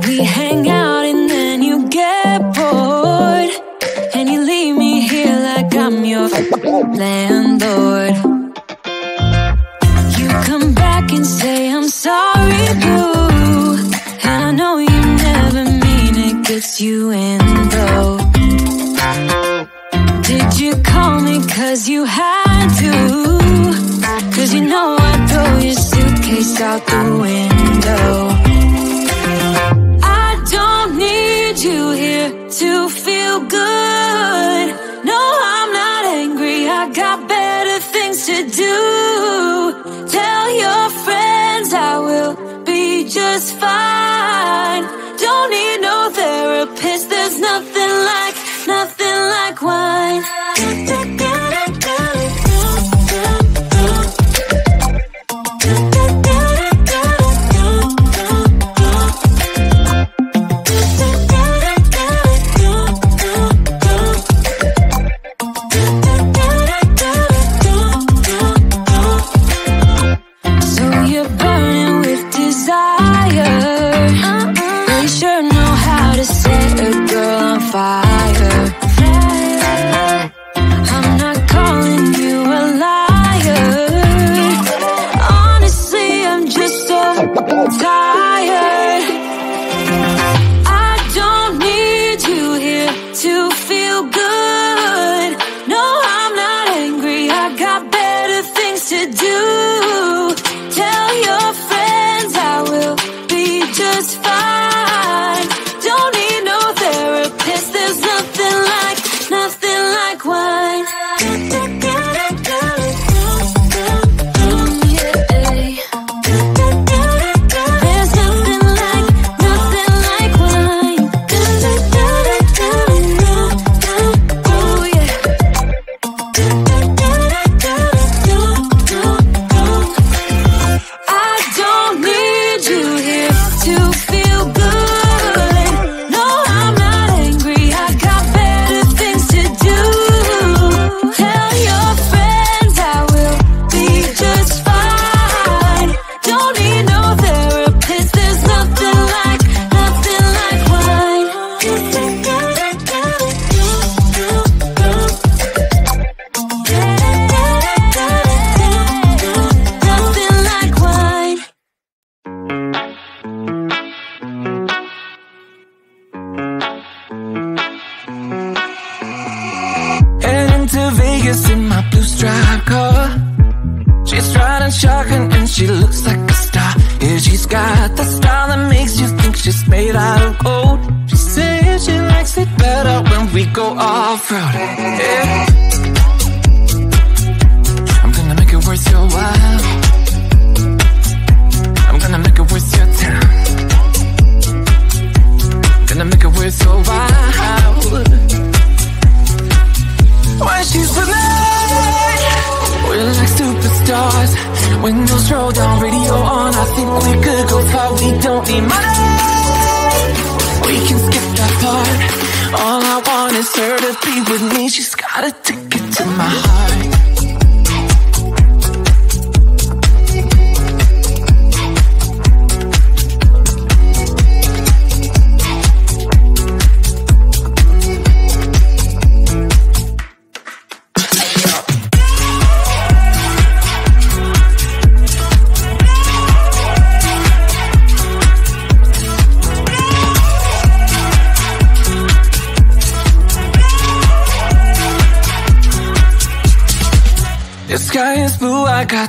We hang out and then you get bored, and you leave me here like I'm your landlord. You come back and say I'm sorry, boo, and I know you never mean it, gets you in though. Did you call me cause you had to? Cause you know I'd throw your suitcase out the window. I don't need you here to feel good. No, I'm not angry, I got better things to do. Tell your friends I will be just fine. Don't need no therapist, there's nothing like wine.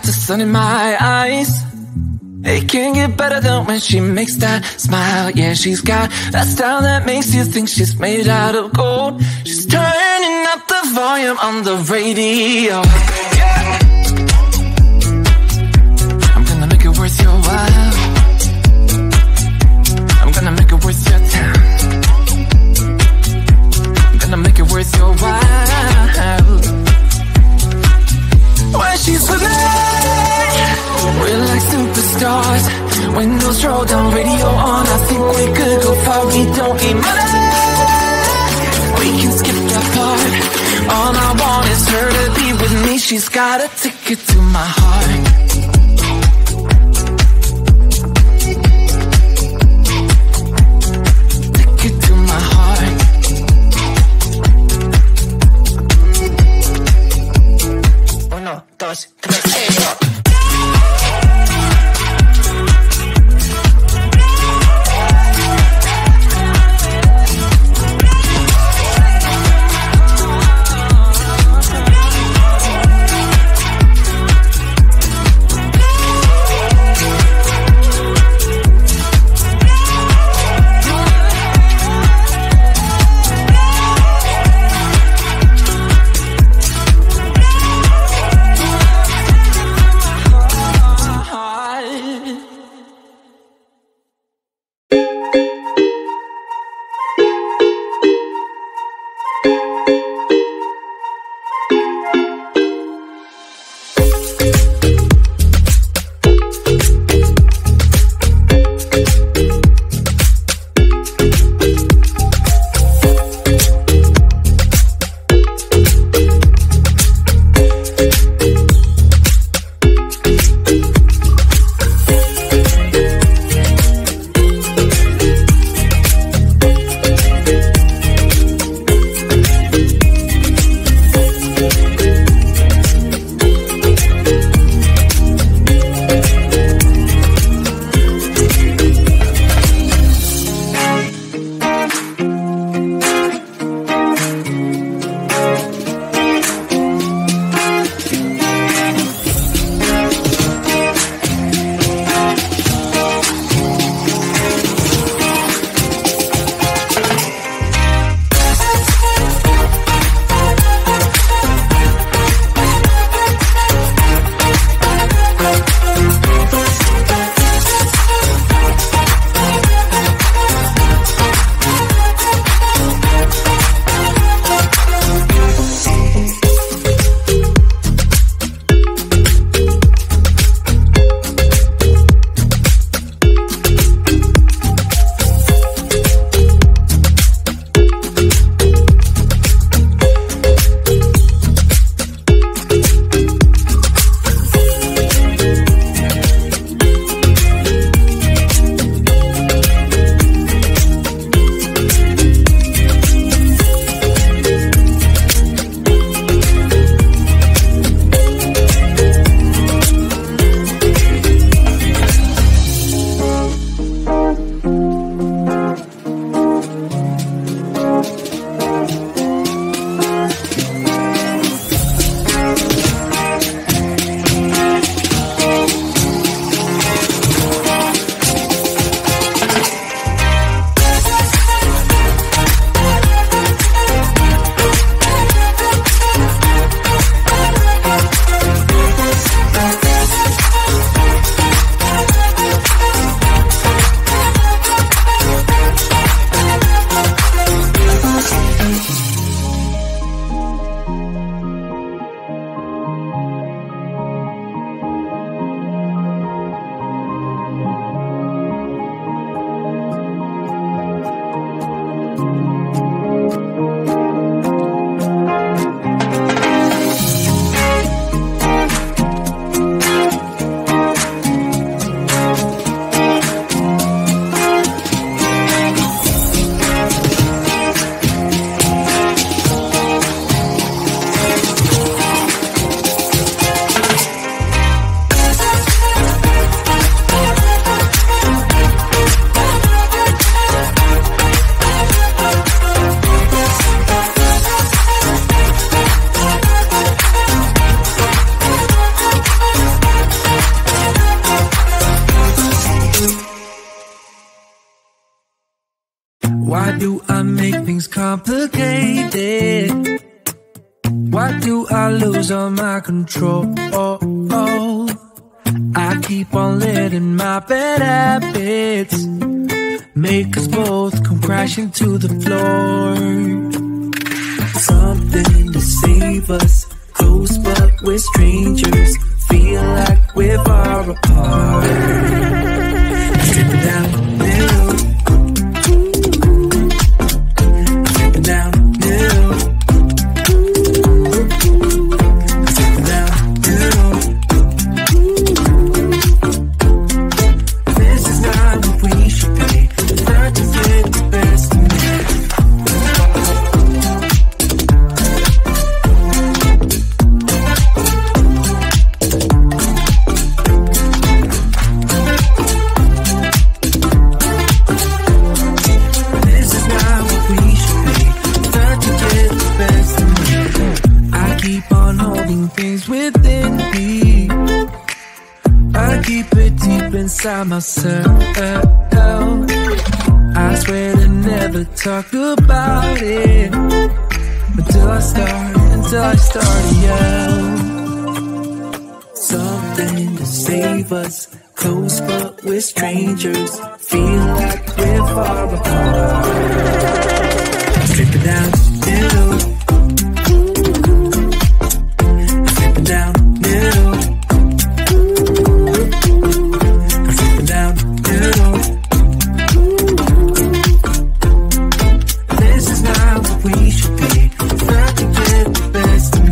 Sun in my eyes, it can't get better than when she makes that smile. Yeah, she's got that style that makes you think she's made out of gold. She's turning up the volume on the radio. Yeah. I'm gonna make it worth your while. I'm gonna make it worth your time. I'm gonna make it worth your while. When she's with me, we're like superstars. Windows roll down, radio on. I think we could go far. We don't need money, we can skip that part. All I want is her to be with me. She's got a ticket to my heart. Why do I make things complicated? Why do I lose all my control? I keep on letting my bad habits make us both come crashing to the floor. Something to save us, close but we're strangers. Feel like we're far apart. Slipping down the middle. Slipping down the middle. Slipping down the middle. This is not what we should be. Start to get the best of me. Things within me, I keep it deep inside myself. I swear to never talk about it until I start to yell. Something to save us, close but we're strangers. Feel like we're far apart. Slipping down the middle. Down middle, I'm slipping down middle. This is not what we should be. Start to get the best of me.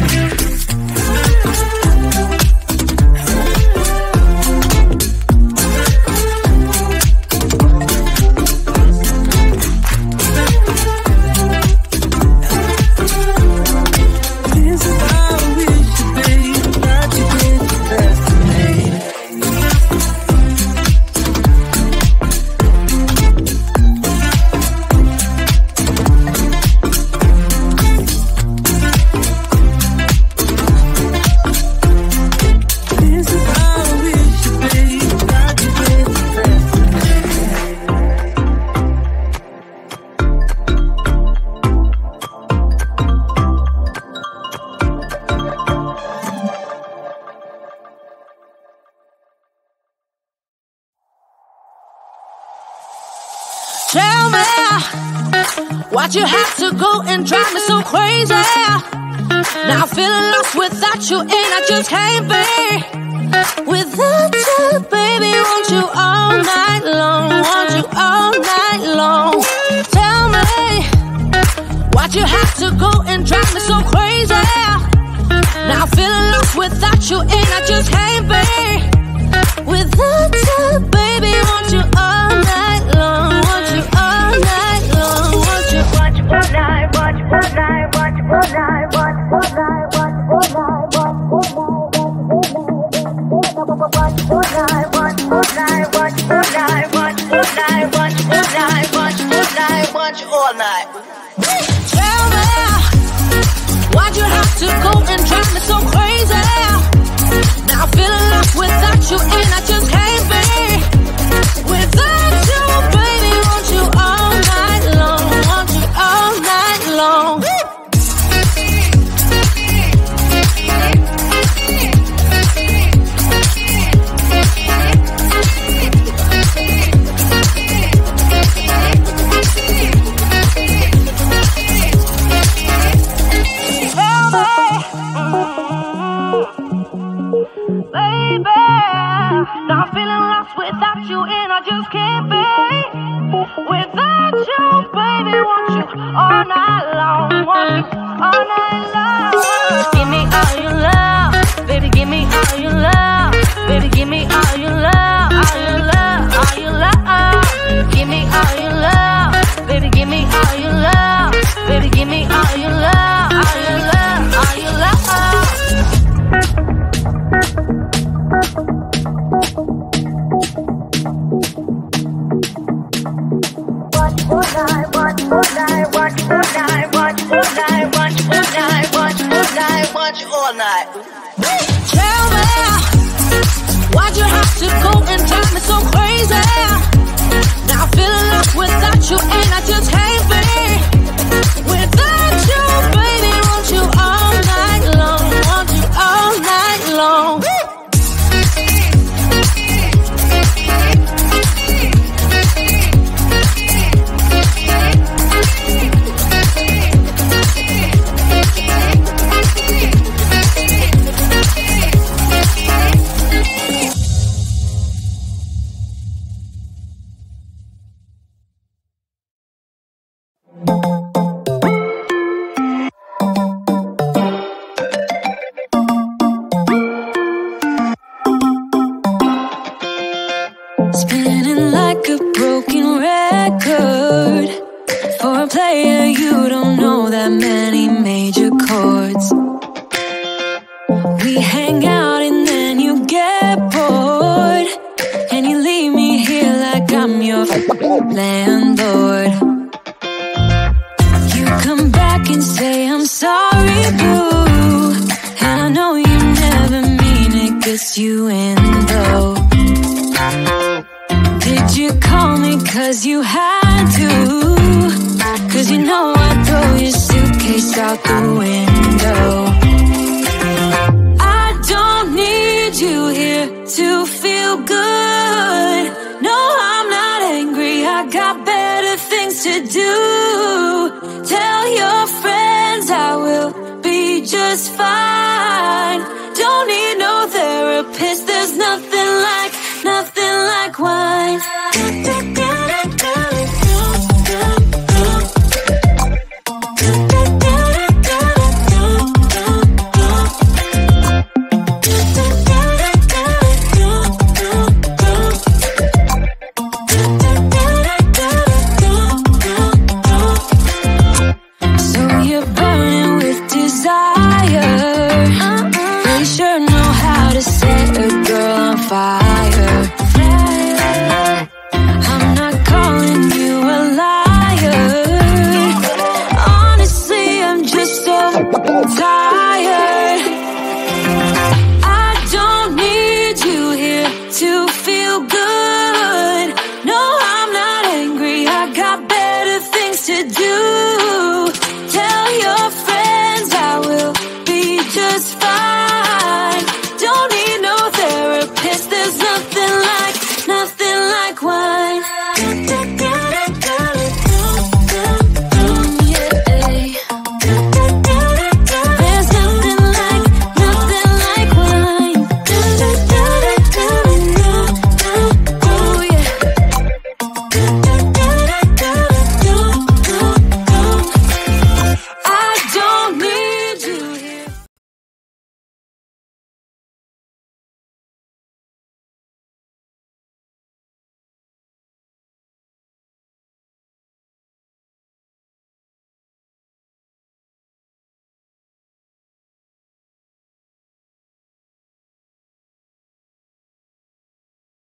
Tell me, why'd you have to go and drive me so crazy? Now I'm feeling lost without you, and I just can't be without you, baby. Want you all night long, want you all night long. Tell me, why'd you have to go and drive me so crazy? Now I'm feeling lost without you, and I just can't be without you, baby. Want you all night long, want you all night long, want you. Watch all night, watch all night, watch all night, watch all night, watch all night, watch all night, watch all night, watch all night, watch all night, watch all night, watch all night, watch all night. Tell me, why'd you have to go and drive me so crazy? Now I'm feeling lost without you, and I just can't be without you, baby. Want you all night long, want you all night long. Baby, now I'm feeling lost without you, and I just can't be without you, baby. Want you all night long, want you all night long. Give me all your love, baby. Give me all your love, baby. Give me all your love, all your love, all your love. Give me all your love, baby. Give me all your love, baby. Give me all your love, all your love, all your love. Watch all night. Tell me, why'd you have to go and drive me so crazy? Now I'm feeling lost without you and I just can't be without you, baby. Want you all night long, want you all night long. Spinning like a broken record. For a player, you don't know that many major chords. We hang out and then you get bored, and you leave me here like I'm your landlord. You come back and say I'm sorry, boo, and I know you never mean it, gets you in though. Did you call me cause you had to? Cause you know I'd throw your suitcase out the window. I don't need you here to feel good. No, I'm not angry, I got better things to do. Tell your friends I will be just fine.